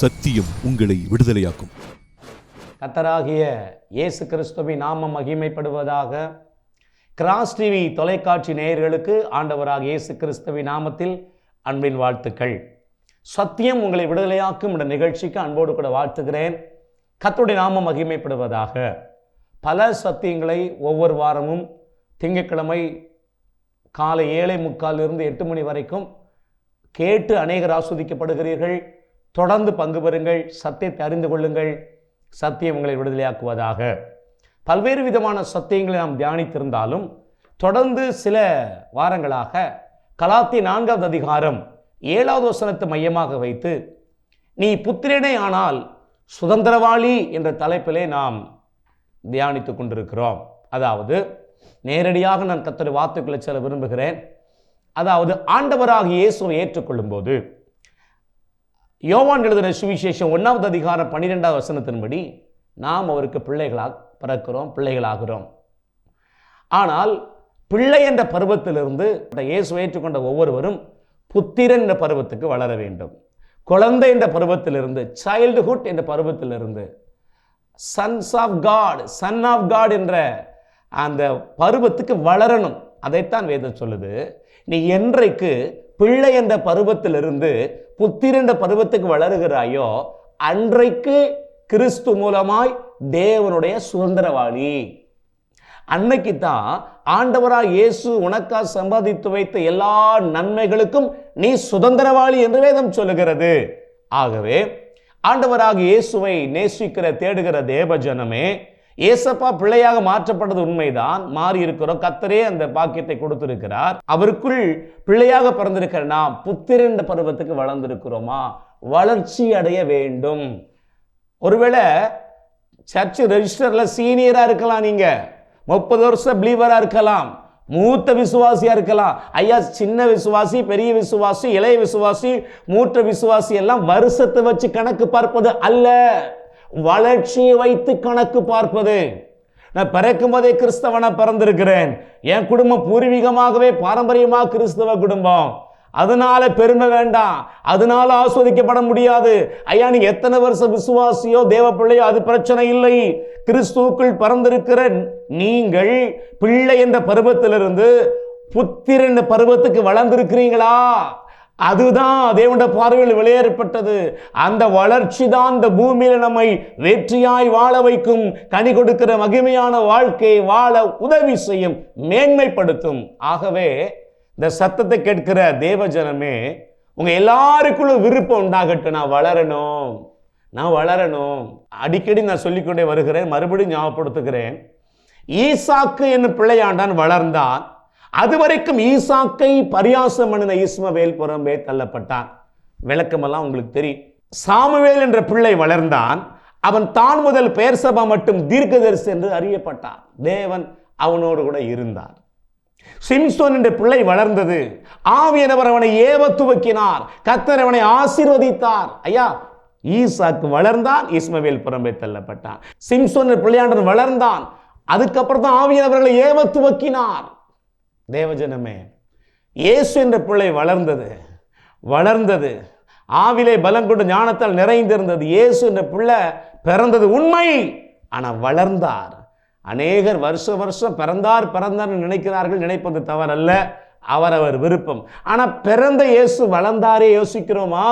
சத்தியம் உங்களை விடுதலையாக்கும். கர்த்தராகிய இயேசு கிறிஸ்துவின் நாமம் மகிமைப்படுவதாக. கிராஸ் டிவி தொலைக்காட்சி நேயர்களுக்கு ஆண்டவராகிய இயேசு கிறிஸ்துவின் நாமத்தில் அன்பின் வாழ்த்துக்கள். சத்தியம் உங்களை விடுதலையாக்கும் என்ற நிகழ்ச்சிக்கு அன்போடு கூட வாழ்த்துகிறேன். கர்த்தருடைய நாமம் மகிமைப்படுவதாக. பல சத்தியங்களை ஒவ்வொரு வாரமும் திங்கட்கிழமை காலை 7:45 8 மணி வரைக்கும் கேட்டு அநேகர் ஆஸ்வதிக்கப்படுகிறீர்கள். தொடர்ந்து பங்கு பெறுங்கள், சத்தியத்தை அறிந்து கொள்ளுங்கள். சத்தியம் உங்களை விடுதலையாக்குவதாக. பல்வேறு விதமான சத்தியங்களை நாம் தியானித்திருந்தாலும் தொடர்ந்து சில வாரங்களாக கலாத்தியர் 4வது அதிகாரம் 7வது வசனத்தை மையமாக வைத்து நீ புத்திரனே ஆனால் சுதந்திரவாளி என்ற தலைப்பிலே நாம் தியானித்து கொண்டிருக்கிறோம். அதாவது நேரடியாக நான் கர்த்தருடைய வார்த்தைக்குள்ளே செல்ல விரும்புகிறேன். அதாவது ஆண்டவராகிய இயேசுவை ஏற்றுக்கொள்ளும் போது யோவான் எழுதின சுவிசேஷம் 1வது அதிகாரம் 12வது வசனத்தின்படி நாம் அவருக்கு பிள்ளைகளாக பிறக்கிறோம், பிள்ளைகளாகிறோம். ஆனால் பிள்ளை என்ற பருவத்திலிருந்து இயேசுவை ஏற்றுக்கொண்ட ஒவ்வொருவரும் புத்திரன் என்ற பருவத்துக்கு வளர வேண்டும். குழந்தை என்ற பருவத்திலிருந்து, சைல்டுஹுட் என்ற பருவத்திலிருந்து sons of God, son of God என்ற அந்த பருவத்துக்கு வளரணும். அதைத்தான் வேதம் சொல்லுது. நீ என்றைக்கு பிள்ளை என்ற பருவத்திலிருந்து புத்திரன் என்ற பருவத்துக்கு வளருகிறாயோ அன்றைக்கு கிறிஸ்து மூலமாய் தேவனுடைய சுதந்திரவாளி. அன்னைக்கு தான் ஆண்டவராய் இயேசு உனக்கா சம்பாதித்து வைத்த எல்லா நன்மைகளுக்கும் நீ சுதந்திரவாளி என்று வேதம் சொல்லுகிறது. ஆகவே ஆண்டவராக இயேசுவை நேசிக்கிற தேடுகிற தேவ ஜனமே, ஏசப்பா பிள்ளையாக மாற்றப்பட்டது உண்மைதான், மாறி இருக்கிறோம். கர்த்தரே அந்த பாக்கியத்தை கொடுத்திருக்கிறார். அவருக்குள் பிள்ளையாக பிறந்திருக்கிற நாம் புத்திரன் பருவத்துக்கு வளர்ந்திருக்கிறோமா? வளர்ச்சி அடைய வேண்டும். ஒருவேளை சர்ச் ரெஜிஸ்டர்ல சீனியரா இருக்கலாம், நீங்க 30 வருஷம் பிலீவரா இருக்கலாம், மூத்த விசுவாசியா இருக்கலாம். ஐயா, சின்ன விசுவாசி, பெரிய விசுவாசி, இளைய விசுவாசி, மூத்த விசுவாசி எல்லாம் வருஷத்தை வச்சு கணக்கு பார்ப்பது அல்ல, வளர்ச்சியை வைத்து கணக்கு பார்ப்பது. நான் பிறக்கும் போதே கிறிஸ்தவனா பிறந்திருக்கிறேன். என் குடும்பம் பூர்வீகமாகவே பாரம்பரியமாக கிறிஸ்தவ குடும்பம். அதனால பெருமை வேண்டாம், அதனால ஆஸ்வதிக்கப்பட முடியாது. ஐயா, நீ எத்தனை வருஷம் விசுவாசியோ தேவ பிள்ளையோ அது பிரச்சனை இல்லை. கிறிஸ்துவுக்குள் பிறந்திருக்கிற நீங்கள் பிள்ளை என்ற பருவத்திலிருந்து புத்திரன் என்ற பருவத்துக்கு வளர்ந்திருக்கிறீங்களா? அதுதான் தேவனுடைய பார்வையில் வெளியேறப்பட்டது. அந்த வளர்ச்சி தான் இந்த பூமியில நம்மை வெற்றியாய் வாழ வைக்கும், கனி கொடுக்கிற மகிமையான வாழ்க்கையை வாழ உதவி செய்யும், மேன்மைப்படுத்தும். ஆகவே இந்த சத்தத்தை கேட்கிற தேவ ஜனமே, உங்க எல்லாருக்குள்ளும் விருப்பம் உண்டாகட்டும், நான் வளரணும், நான் வளரணும். அடிக்கடி நான் சொல்லிக்கொண்டே வருகிறேன், மறுபடியும் ஞாபகப்படுத்துகிறேன். ஈசாக்கு என்னும் பிள்ளையாண்டான் வளர்ந்தான். அதுவரைக்கும் ஈசாக்கை பரியாசம் பண்ணின இஸ்மவேல் புறம்பே தள்ளப்பட்டான். விளக்கமெல்லாம் உங்களுக்கு தெரியும். சாமுவேல் என்ற பிள்ளை வளர்ந்தான். அவன் தான் முதல் பெயர்சபா மட்டும் தீர்க்கதரிசி என்று அறியப்பட்டான். தேவன் அவனோடு கூட இருந்தார். சிம்சோன் என்ற பிள்ளை வளர்ந்தது. ஆவியானவர் அவனை ஏவ துவக்கினார். கர்த்தர் அவனை ஆசீர்வதித்தார். ஐயா, ஈசாக்கு வளர்ந்தான், இஸ்மவேல் புறம்பே தள்ளப்பட்டான். சிம்சோன் என்ற பிள்ளையாண்டன் வளர்ந்தான். அதுக்கப்புறம் தான் ஆவியானவர்களை ஏவ துவக்கினார். தேவஜனமே, இயேசு என்ற பிள்ளை வளர்ந்தது, ஆவிலே பலம் கொண்டு ஞானத்தால் நிறைந்திருந்தது. இயேசு என்ற பிள்ளை பிறந்தது உண்மை, ஆனால் வளர்ந்தார். அநேகர் வருஷம் பிறந்தார் நினைக்கிறார்கள். நினைப்பது தவறல்ல, அவரவர் விருப்பம். ஆனா பிறந்த இயேசு வளர்ந்தாரே யோசிக்கிறோமா?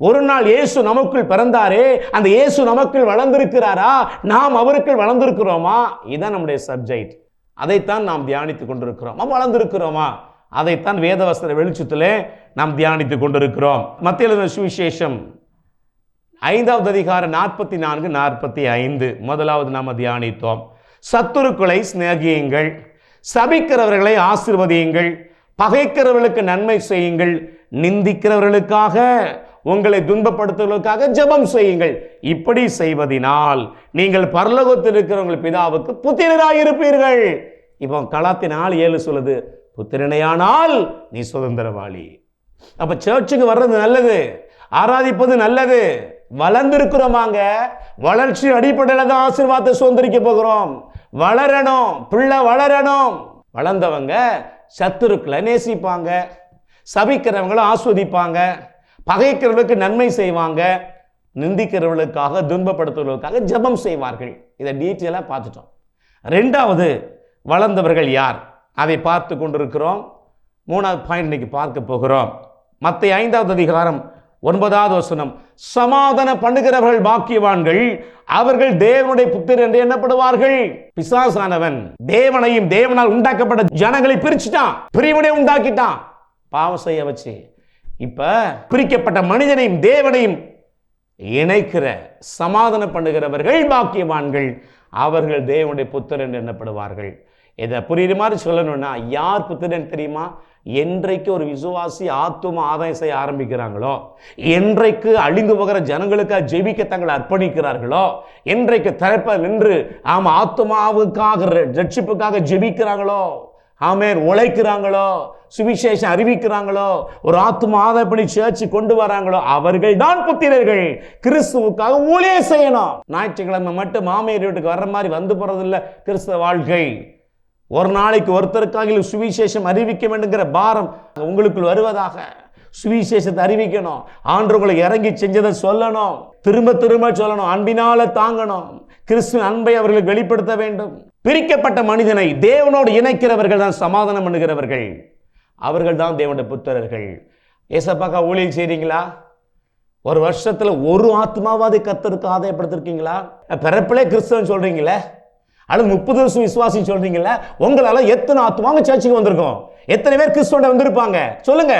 ஒரு நாள் இயேசு நமக்குள் பிறந்தாரே, அந்த இயேசு நமக்குள் வளர்ந்திருக்கிறாரா? நாம் அவருக்குள் வளர்ந்திருக்கிறோமா? இதுதான் நம்முடைய சப்ஜெக்ட். அதைத்தான் நாம் தியானித்துக் கொண்டிருக்கிறோம். வளர்ந்திருக்கிறோமா? அதைத்தான் வேதவஸ்திர வெளிச்சத்திலே நாம் தியானித்துக் கொண்டிருக்கிறோம். மத்தேயு எழுதின சுவிசேஷம் 5வது அதிகாரம் 44 45 முதலாவது நாம் தியானித்தோம். சத்துருக்களை சிநேகியுங்கள், சபிக்கிறவர்களை ஆசீர்வதியுங்கள், பகைக்கிறவர்களுக்கு நன்மை செய்யுங்கள், நிந்திக்கிறவர்களுக்காக உங்களை துன்பப்படுத்துவதற்காக ஜெபம் செய்யுங்கள். இப்படி செய்வதினால் நீங்கள் பரலோகத்தில் இருக்கிற உங்கள் பிதாவுக்கு புத்திரராய் இருப்பீர்கள். இப்போ கலாத்தியர் 4:7 சொல்லுது, புத்திரனையானால் நீ சுதந்திரவாளி. அப்ப சர்ச்சுக்கு வர்றது நல்லது, ஆராதிப்பது நல்லது. வளர்ந்திருக்கிறோமாங்க? வளர்ச்சி அடிப்படையில் தான் ஆசீர்வாதத்தை சுதந்திரிக்க போகிறோம். வளரணும், பிள்ளை வளரணும். வளர்ந்தவங்க சத்துருக்களை நேசிப்பாங்க, சபிக்கிறவங்களை ஆஸ்வதிப்பாங்க, பகைக்கிறவர்களுக்கு நன்மை செய்வாங்க, நிந்திக்கிறவர்களுக்காக, துன்பப்படுத்துவர்களுக்காக ஜெபம் செய்வார்கள். இதை டீட்டெயிலாக பார்த்துட்டோம். ரெண்டாவது, வளர்ந்தவர்கள் யார், அதை பார்த்து கொண்டிருக்கிறோம். மூணாவது பாயிண்ட் இன்னைக்கு பார்க்க போகிறோம். மத்தேயு 5வது அதிகாரம் 9வது வசனம், சமாதான பண்ணுகிறவர்கள் பாக்கியவான்கள், அவர்கள் தேவனுடைய புத்திரர் என்று எண்ணப்படுவார்கள். பிசாசானவன் தேவனையும் தேவனால் உண்டாக்கப்பட்ட ஜனங்களை பிரிச்சுட்டான், பிரிவினை உண்டாக்கிட்டான், பாவம் செய்ய வச்சு. இப்ப பிரிக்கப்பட்ட மனிதனையும் தேவனையும் இணைக்கிற சமாதான பண்ணுகிறவர்கள் பாக்கியவான்கள், அவர்கள் தேவனுடைய புத்திரர் என்று எண்ணப்படுவார்கள். இதை புரியுற மாதிரி சொல்லணும்னா, யார் புத்திரன் தெரியுமா? என்றைக்கு ஒரு விசுவாசி ஆத்தும ஆதாயம் செய்ய ஆரம்பிக்கிறாங்களோ, என்றைக்கு அழிந்து போகிற ஜனங்களுக்காக ஜெபிக்க தங்களை அர்ப்பணிக்கிறார்களோ, என்றைக்கு தரப்ப நின்று ஆத்துமாவுக்காக ரட்சிப்புக்காக ஜெபிக்கிறாங்களோ, ஆமென், உழைக்கிறாங்களோ, சுவிசேஷம் அறிவிக்கிறாங்களோ, ஒரு ஆத்தும ஆதாயம் பண்ணி சேர்ச்சு கொண்டு வராங்களோ, அவர்கள் தான் புத்திரர்கள். கிறிஸ்துவுக்காக ஊழியம் செய்யணும். ஞாயிற்றுக்கிழமை மட்டும் மாமியார் வீட்டுக்கு வர்ற மாதிரி வந்து போறதில்லை கிறிஸ்தவ வாழ்க்கை. ஒரு நாளைக்கு ஒருத்தருக்காக சுவிசேஷம் அறிவிக்க வேண்டுங்கிற பாரம் உங்களுக்குள் வருவதாக. சுவிசேஷத்தை அறிவிக்கணும், ஆண்டவர்களை இறங்கி செஞ்சதை சொல்லணும், திரும்ப திரும்ப சொல்லணும், அன்பினால தாங்கணும், கிறிஸ்துவின் அன்பை அவர்களுக்கு வெளிப்படுத்த வேண்டும். பிரிக்கப்பட்ட மனிதனை தேவனோடு இணைக்கிறவர்கள் தான் சமாதானம் பண்ணுகிறவர்கள், அவர்கள் தான் தேவனுடைய புத்திரர்கள். ஏசப்பாக்கா ஊழியம் செய்றீங்களா? ஒரு வருஷத்துல ஒரு ஆத்மாவாதி கர்த்தருக்கு ஆதாயப்படுத்திருக்கீங்களா? பிறப்பிலே கிறிஸ்தவன் சொல்றீங்களே, அல்லது 30 வருஷம் விசுவாசி சொல்றீங்களா? உங்களால எத்தனை ஆத்மாங்க சர்ச்சுக்கு வந்திருக்கோம்? எத்தனை பேர் கிறிஸ்துவோட வந்திருப்பாங்க? சொல்லுங்க.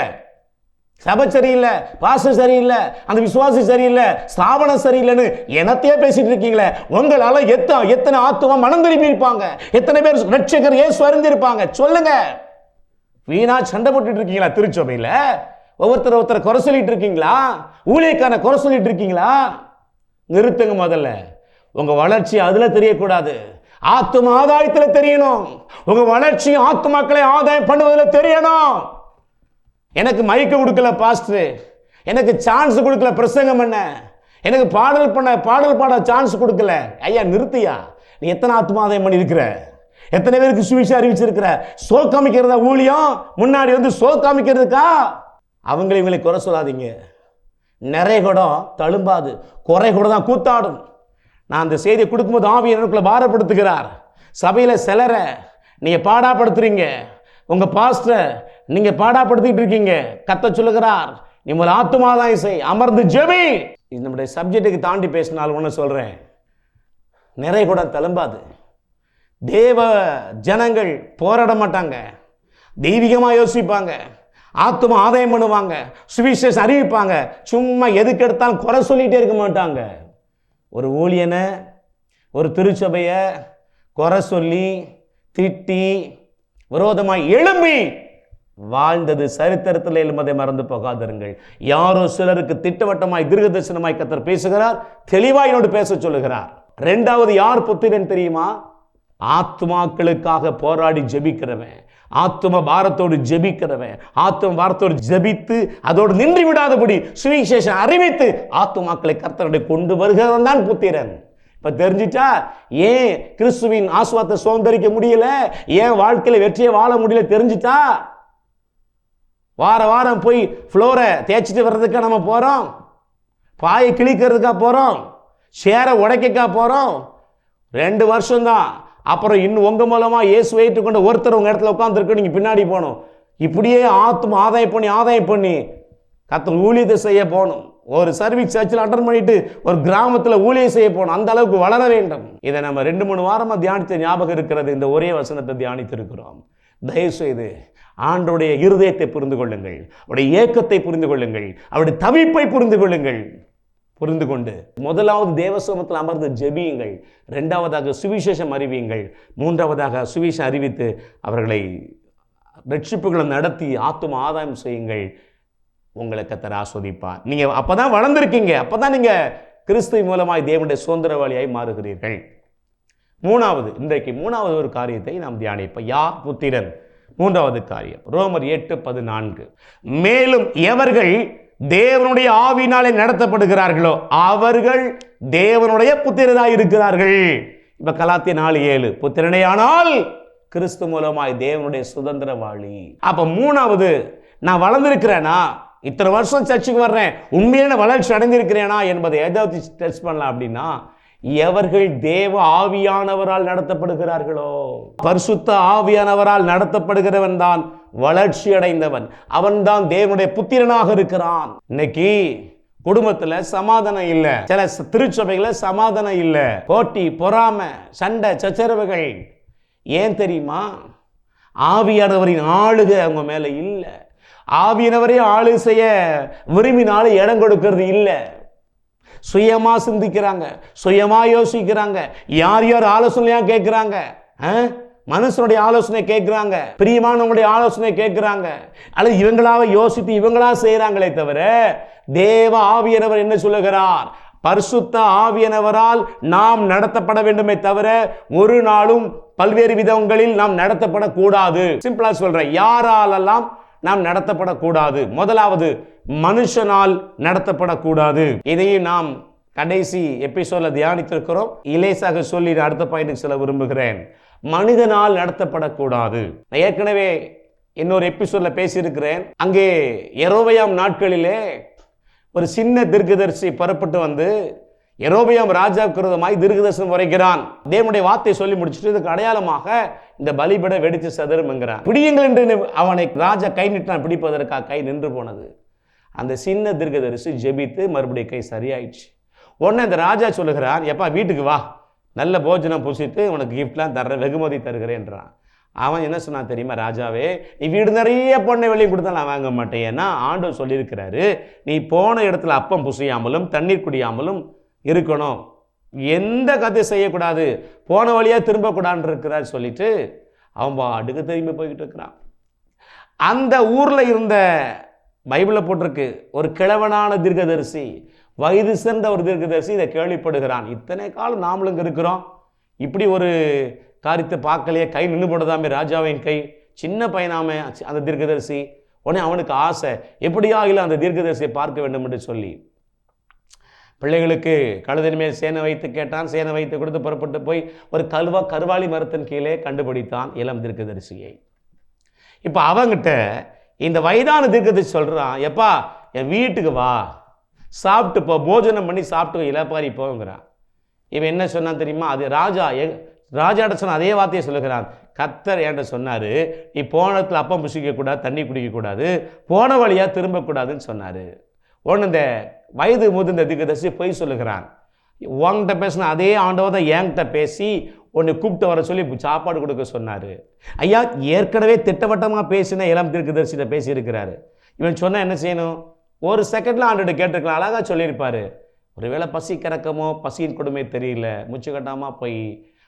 சபை சரியில்லை, பாஸ்டர் சரியில்லை, அந்த விசுவாசி சரியில்லை, ஸ்தாபனம் சரியில்லைன்னு என்னத்தையே பேசிட்டு இருக்கீங்களே, உங்களால எத்தனை ஆத்மா மனம் திரும்பி இருப்பாங்க? எத்தனை பேர் ரட்சகர் இயேசு அறிந்திருப்பாங்க? சொல்லுங்க. வீணா சண்டை போட்டுட்டு இருக்கீங்களா? திருச்சபையில ஒவ்வொருத்தரை குறை சொல்லிட்டு இருக்கீங்களா? ஊழியக்கான குறை சொல்லிட்டு இருக்கீங்களா? நிறுத்துங்க. முதல்ல உங்க வளர்ச்சி அதுல தெரியக்கூடாது, ஆத்தும ஆதாயத்துல தெரியணும். உங்க வளர்ச்சி ஆத்துமாக்களை ஆதாயம் பண்ணுவதில் தெரியணும். எனக்கு மைக்க கொடுக்கல பாஸ்டர், எனக்கு சான்ஸ் கொடுக்கல பிரசங்கம் பண்ண, எனக்கு பாடல் பாட சான்ஸ் கொடுக்கல. ஐயா நிறுத்தியா? நீ எத்தனை ஆத்தும ஆதாயம் பண்ணி இருக்கிற? எத்தனை பேருக்கு சுவிசேஷம் அறிவிச்சிருக்கிற? சோ காமிக்கிறதா ஊழியம்? முன்னாடி வந்து சோ காமிக்கிறதுக்கா? இவங்களை குறை சொல்லாதீங்க. நிறைய குடம் தழும்பாது, குறை கூட தான் கூத்தாடும். நான் அந்த செய்தியை கொடுக்கும்போது ஆவி எனக்குள்ள பாரப்படுத்துகிறார். சபையில சிலர நீங்க பாடாப்படுத்துறீங்க, உங்க பாஸ்டர் நீங்க பாடாப்படுத்திட்டு இருக்கீங்க. கத்த சொல்லுகிறார், நீ ஒரு ஆத்துமாதாயம் செய், அமர்ந்து ஜெபி. நம்முடைய சப்ஜெக்டுக்கு தாண்டி பேசினாலும் ஒன்று சொல்றேன், நிறைய கூட தழும்பாது. தேவ ஜனங்கள் போராட மாட்டாங்க, தெய்வீகமா யோசிப்பாங்க, ஆத்தும ஆதாயம் பண்ணுவாங்க, சுவிசேஷம் அறிவிப்பாங்க. சும்மா எதுக்கு எடுத்தாலும் குறை சொல்லிட்டே இருக்க மாட்டாங்க. ஒரு ஊழியனை, ஒரு திருச்சபைய குறை சொல்லி திட்டி விரோதமாய் எழும்பி வாழ்ந்தது சரித்திரத்தில் எழும்பதை மறந்து போகாதீர்கள். யாரோ சிலருக்கு திட்டவட்டமாய் தீர்க்கதரிசனமாய் கர்த்தர் பேசுகிறார், தெளிவாய் என்னோடு பேச சொல்லுகிறார். ரெண்டாவது யார் புத்திரன் தெரியுமா? ஆத்மாக்களுக்காக போராடி ஜெபிக்கிறவன், ஆத்தும பாரத்தோடு ஜெபிக்கிறவன், ஆத்தும பாரத்தோடு ஜெபித்து அதோடு நின்று விடாதபடி சுவிசேஷம் அறிவித்து ஆத்துமாக்களை கர்த்தருடைய கொண்டு வருகிறவன் தான் புத்திரன். இப்ப தெரிஞ்சிட்டா ஏன் கிறிஸ்துவின் ஆசீர்வாதத்தை சுதந்தரிக்க முடியல, ஏன் வாழ்க்கையில வெற்றியை வாழ முடியல தெரிஞ்சிட்டா? வாரம் போய் ஃப்ளோரை தேய்ச்சிட்டு வர்றதுக்கா நம்ம போறோம்? பாயை கிழிக்கிறதுக்கா போறோம்? சேரை உடைக்கா போறோம்? 2 வருஷம்தான். அப்புறம் இன்னும் உங்க மூலமா இயேசுவை ஏற்றுக்கொண்ட ஒருத்தர் உங்க இடத்துல உட்கார்ந்துருக்கு, நீங்க பின்னாடி போகணும். இப்படியே ஆத்தும ஆதாயம் பண்ணி கர்த்தர் ஊழியத்தை செய்ய போகணும். ஒரு சர்வீஸ் சர்ச்சில் அட்டன் பண்ணிட்டு ஒரு கிராமத்தில் ஊழியம் செய்ய போகணும். அந்த அளவுக்கு வளர வேண்டும். இதை நம்ம 2-3 வாரமாக தியானித்த ஞாபகம் இருக்கிறது. இந்த ஒரே வசனத்தை தியானித்து இருக்கிறோம். தயவுசெய்து ஆண்டவருடைய இருதயத்தை புரிந்து கொள்ளுங்கள், அவருடைய ஏக்கத்தை புரிந்து கொள்ளுங்கள், அவருடைய தவிப்பை புரிந்து கொள்ளுங்கள். புரிந்து கொண்டு முதலாவது தேவசமத்தில் அமர்ந்து ஜெபியுங்கள், இரண்டாவதாக சுவிசேஷம் அறிவியுங்கள், மூன்றாவதாக சுவிசேஷம் அறிவித்து அவர்களை ரட்சிப்புகளை நடத்தி ஆத்தும ஆதாயம் செய்யுங்கள். உங்களை கர்த்தர் ஆஸ்வதிப்பார். நீங்க அப்பதான் வளர்ந்துருக்கீங்க, அப்பதான் நீங்க கிறிஸ்து மூலமாய் தேவனுடைய சுதந்திரவாளியாய் மாறுகிறீர்கள். இன்றைக்கு மூணாவது ஒரு காரியத்தை நாம் தியானிப்போம். யார் புத்திரன்? மூன்றாவது காரியம் ரோமர் 8:14. மேலும் எவர்கள் தேவனுடைய ஆவியினாலே நடத்தப்படுகிறார்களோ அவர்கள் தேவனுடைய புத்திரராய் இருக்கிறார்கள். இப்ப கலாத்தியர் 4:7 புத்திரனேயானால் கிறிஸ்து மூலமாய் தேவனுடைய சுதந்திரவாளி. அப்ப மூணாவது, நான் வளர்ந்திருக்கிறேனா? இத்தனை வருஷம் சர்ச்சுக்கு வர்றேன், உண்மையான வளர்ச்சி அடைந்திருக்கிறேனா என்பதை ஏதாவது டெஸ்ட் பண்ணலாம் அப்படின்னா, எவர்கள் தேவ ஆவியானவரால் நடத்தப்படுகிறார்களோ, பரிசுத்த ஆவியானவரால் நடத்தப்படுகிறவன் தான் வளர்ச்சி அடைந்தவன், அவன் தான் தேவனுடைய புத்திரனாக இருக்கிறான். இன்னைக்கு குடும்பத்துல சமாதானம் இல்ல, சில திருச்சபைகளை சமாதானம் இல்ல, போட்டி பொறாமை சண்டை சச்சரவுகள். ஏன் தெரியுமா? ஆவியானவரின் ஆளுகை அவங்க மேல இல்ல. ஆவியானவரே ஆளு செய்ய விரும்பினாலும் இடம் கொடுக்கிறது இல்லை. சுயமா சிந்திக்கிறாங்க, சுயமா யோசிக்கிறாங்க, யார் யார் ஆலோசனையா கேட்கிறாங்க, மனுஷனுடைய ஆலோசனை கேட்கிறாங்க, பிரியமானவங்களுடைய ஆலோசனை கேட்கிறாங்க, அல்லது இவங்களாக யோசித்து இவங்களா செய்யறாங்களே தவிர தேவ ஆவியானவர் என்ன சொல்லுகிறார்? பரிசுத்த ஆவியானவரால் நாம் நடத்தப்பட வேண்டுமே தவிர ஒரு நாளும் பல்வேறு விதங்களில் நாம் நடத்தப்படக்கூடாது. சிம்பிளா சொல்றேன், யாராலெல்லாம் நாம் நடத்தப்படக்கூடாது? முதலாவது, மனுஷனால் நடத்தப்படக்கூடாது. இதையும் நாம் கடைசி எபிசோட்ல தியானித்திருக்கிறோம். இலேசாக சொல்லி அடுத்த பாயிண்ட் சொல்ல விரும்புகிறேன். மனிதனால் நடத்தப்படக்கூடாது. நான் ஏற்கனவே இன்னொரு எபிசோட்ல பேசியிருக்கிறேன். அங்கே யெரொபெயாம் நாட்களிலே ஒரு சின்ன தீர்க்கதரிசி புறப்பட்டு வந்து யெரொபெயாம் ராஜாவுக்கு விரோதமாய் தீர்க்கதரிசனம் உரைக்கிறான். தேவனுடைய வார்த்தை சொல்லி முடிச்சுட்டு இதுக்கு அடையாளமாக இந்த பலிபீட வெடித்து சதரும் என்கிறான். பிடியுங்கள் என்று அவனை ராஜா கை நீட்டான். பிடிப்பதற்காக கை நின்று போனது. அந்த சின்ன தீர்க்கதரிசி ஜெபித்து மறுபடியும் கை சரியாயிடுச்சு. உடனே அந்த ராஜா சொல்லுகிறான், எப்பா வீட்டுக்கு வா, நல்ல போஜனம் புசித்து உனக்கு கிஃப்ட்லாம் தர்றேன், வெகுமதி தருகிறேன்றான். அவன் என்ன சொன்னான் தெரியுமா? ராஜாவே, நீ வீடு நிறைய பொண்ணை வெளியே கொடுத்தா நான் வாங்க மாட்டேன். ஏன்னா ஆண்டவர் சொல்லியிருக்கிறாரு, நீ போன இடத்துல அப்பம் புசியாமலும் தண்ணீர் குடியாமலும் இருக்கணும், எந்த கதை செய்யக்கூடாது, போன வழியா திரும்பக்கூடாதுன்னு இருக்கிறார் சொல்லிட்டு அவன் அடுக்க திரும்பி போய்கிட்டு இருக்கிறான். அந்த ஊர்ல இருந்த பைபிள போட்டிருக்கு, ஒரு கிழவனான தீர்க்கதரிசி, வயது சேர்ந்த ஒரு தீர்க்கதரிசி இதை கேள்விப்படுகிறான். இத்தனை காலம் நாமளும் இருக்கிறோம், இப்படி ஒரு காரியத்தை பார்க்கலையே, கை நின்று போடுதாமே ராஜாவின் கை, சின்ன பையனாமே அந்த தீர்க்கதரிசி. உடனே அவனுக்கு ஆசை, எப்படியா இல்லை அந்த தீர்க்கதரிசியை பார்க்க வேண்டும் என்று சொல்லி பிள்ளைகளுக்கு கழுதின் மேல் சேனை வைத்து கேட்டான். சேனை வைத்து கொடுத்து புறப்பட்டு போய் ஒரு கருவாளி மரத்தின் கீழே கண்டுபிடித்தான் இளம் தீர்க்கதரிசியை. இப்போ அவங்கிட்ட இந்த வயதான தீர்க்கதரிசி சொல்றான், எப்பா என் வீட்டுக்கு வா, சாப்பிட்டு போ, போஜனம் பண்ணி சாப்பிட்டு இலப்பாரி போங்கிறான். இவன் என்ன சொன்னான் தெரியுமா? அது ராஜாட்ட சொன்ன அதே வார்த்தையை சொல்லுகிறான். கர்த்தர் என்கிட்ட சொன்னாரு, நீ போன இடத்துல அப்பம் புசிக்கக்கூடாது, தண்ணி குடிக்கக்கூடாது, போன வழியா திரும்பக்கூடாதுன்னு சொன்னாரு. ஒன்று இந்த வயது முதிர்ந்த தீர்க்கதரிசி பொய் சொல்லுகிறான். உங்ககிட்ட பேசின அதே ஆண்டவர் தான் என்கிட்ட பேசி உன்னை கூப்பிட்டு வர சொல்லி சாப்பாடு கொடுக்க சொன்னார். ஐயா, ஏற்கனவே திட்டவட்டமாக பேசின இளம் தீர்க்கதரிசிட்ட பேசியிருக்கிறாரு. இவன் சொன்னால் என்ன செய்யணும்? ஒரு செகண்டில் ஆண்டுகிட்ட கேட்டிருக்கலாம், அழகாக சொல்லியிருப்பார். ஒருவேளை பசி கிறக்கமோ பசியின் கொடுமை தெரியல, முச்சு கட்டாமல் போய்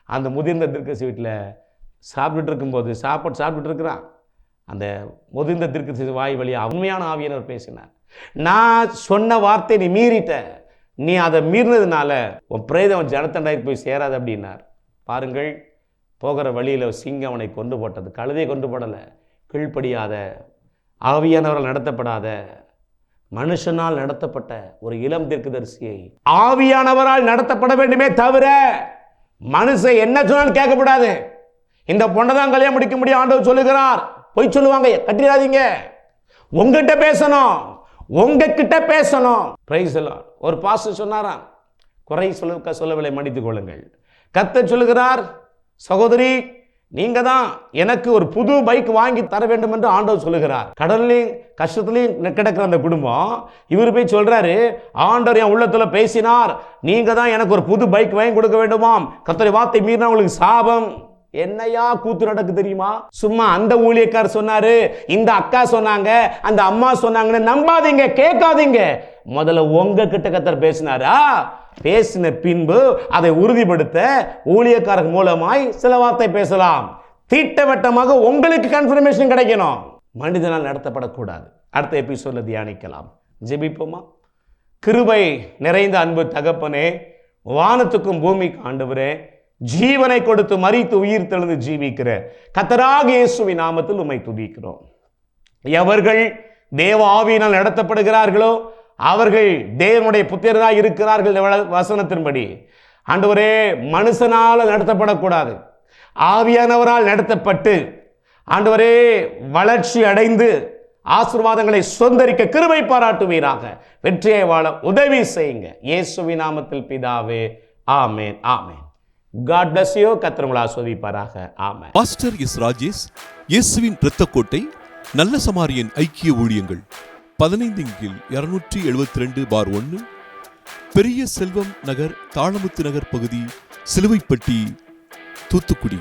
அந்த முதிர்ந்த தீர்க்கதரிசி வீட்டில் சாப்பிட்டுட்டு இருக்கும்போது சாப்பிட்டுட்டு இருக்கிறான். அந்த முதிர்ந்த தீர்க்கதரிசி வாய் வழியாக உண்மையான ஆவியானவர் பேசினார். நான் சொன்ன வார்த்தை நீ மீறிட்ட, நீ அதை மீறினதுனால உன் பிரேதம் ஜனத்தண்டாய் போய் சேராது அப்படின்னார். பாருங்கள், போகிற வழியில் சிங்கம் அவனை கொண்டு போட்டது, கழுதையை கொண்டு போடலை. கீழ்ப்படியாத, ஆவியானவரால் நடத்தப்படாத, மனுஷனால் நடத்தப்பட்ட ஒரு இளம் தீர்க்கதரிசியை ஆவியானவரால் நடத்தப்பட வேண்டுமே தவிர மனுஷன் என்ன சொன்னாலும் கேட்கக்கூடாது. இந்த பொண்ணை தான் கல்யாணம் முடிக்க முடியும் ஆண்டவர் சொல்லுகிறார். போய் சொல்லுவாங்க, கட்டிடாதீங்க. உங்ககிட்ட பேசணும், உங்ககிட்ட பேசணும். பிரைஸ் எல்லாம். ஒரு பாஸ்டர் சொன்னாராம், குறை சொல்லவில்லை, மன்னித்துக் கொள்ளுங்கள். கர்த்தர் சொல்லுகிறார், சகோதரி நீங்க தான் எனக்கு ஒரு புது பைக் வாங்கி தர வேண்டும் என்று ஆண்டவர் சொல்லுகிறார். கடல்லையும் கஷ்டத்துலையும் கிடக்கிற அந்த குடும்பம், இவர் போய் சொல்றாரு, ஆண்டவர் என் உள்ளத்துல பேசினார், நீங்க தான் எனக்கு ஒரு புது பைக் வாங்கி கொடுக்க வேண்டுமாம், கர்த்தருடைய வார்த்தை மீறினா உங்களுக்கு சாபம். என்னையா கூத்து நடக்கு தெரியுமா? சும்மா அந்த ஊழியக்கார் சொன்னாரு, இந்த அக்கா சொன்னாங்க, அந்த அம்மா சொன்னாங்கன்னு நம்பாதீங்க, கேட்காதீங்க. முதல்ல உங்ககிட்ட கர்த்தர் பேசினாரா? பேசின பின்பு அதை உறுதிப்படுத்த ஊழியக்காரர் மூலமாய் சில வார்த்தை பேசலாம். திட்டவட்டமாக உங்களுக்கு கன்ஃபர்மேஷன் கிடைக்கணும். மனிதனால் நடத்தப்படக்கூடாது. அடுத்த எபிசோட்ல தியானிக்கலாம். ஜெபிப்போமா? கிருபை நிறைந்த அன்பு தகப்பனே, வானத்துக்கும் பூமிக்கு ஆண்டவரே, ஜீவனை கொடுத்து மரித்து உயிர் தெழுந்து ஜீவிக்கிற கர்த்தராகிய இயேசுவின் நாமத்தில் உம்மை துதிக்கிறோம். எவர்கள் தேவ ஆவியினால் நடத்தப்படுகிறார்களோ அவர்கள் தேவனுடைய புத்திரராய் இருக்கிறார்கள். வசனத்தின்படி ஆண்டவரே, மனுஷனால் நடத்தப்படக்கூடாது, ஆவியானவரால் நடத்தப்பட்டு ஆண்டவரே வளர்ச்சி அடைந்து ஆசீர்வாதங்களை சுதந்தரிக்க கிருபை பாராட்டுவீராக. வெற்றியை வாழ உதவி செய்யுங்க. இயேசுவின் நாமத்தில் பிதாவே, ஆமென், ஆமென். God bless you. கர்த்தர் உங்களை ஆசீர்வதிப்பாராக. ஆமென். Pastor S. ராஜேஷ், இயேசுவின் இரத்தக்கோட்டை, நல்ல சமாரியன் ஐக்கிய ஊழியங்கள், 15/272/1, பெரிய செல்வம் நகர், தாளமுத்து நகர் பகுதி, சிலுவைப்பட்டி, தூத்துக்குடி.